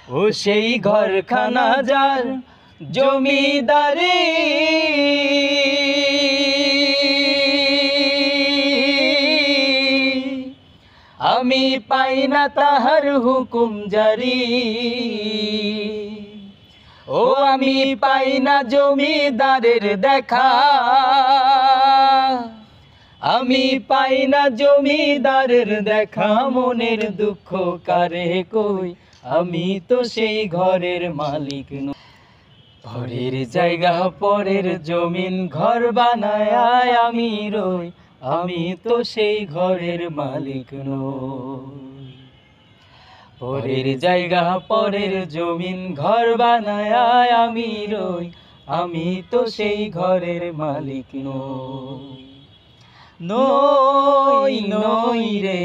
ও সেই ঘরখানা যার জমিদারি, আমি পাই না তাহার হুকুম জারি। ও আমি পাই না জমিদারের দেখা, আমি পাই না জমিদারের দেখা। মনের দুঃখ কারে কই, আমি তো সেই ঘরের মালিক নই। পরের জায়গা পরের জমিন ঘর বানায় আমি রই, আমি তো সেই ঘরের মালিক নই। পরের জায়গা পরের জমিন ঘর বানায় আমি রই, আমি তো সেই ঘরের মালিক নই। নই নই রে,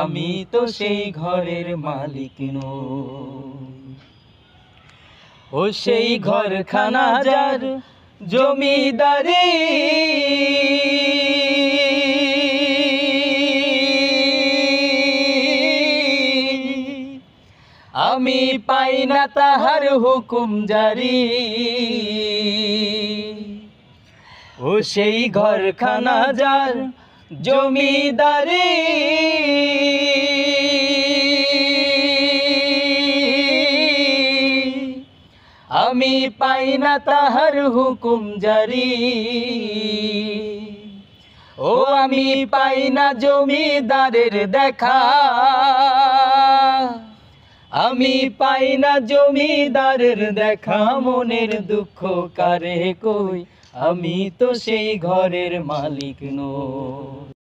আমি তো সেই ঘরের মালিক নই। ও সেই ঘরখানা যার জমিদারি, আমি পাই না তাহার হুকুম জারি। ও সেই ঘরখানা যার জমিদারি, আমি পাই না তাহার হুকুম জারি। ও আমি পাই না জমিদারের দেখা, আমি পাই না জমিদারের দেখা। মনের দুঃখ কারে কই, আমি তো সেই ঘরের মালিক নই।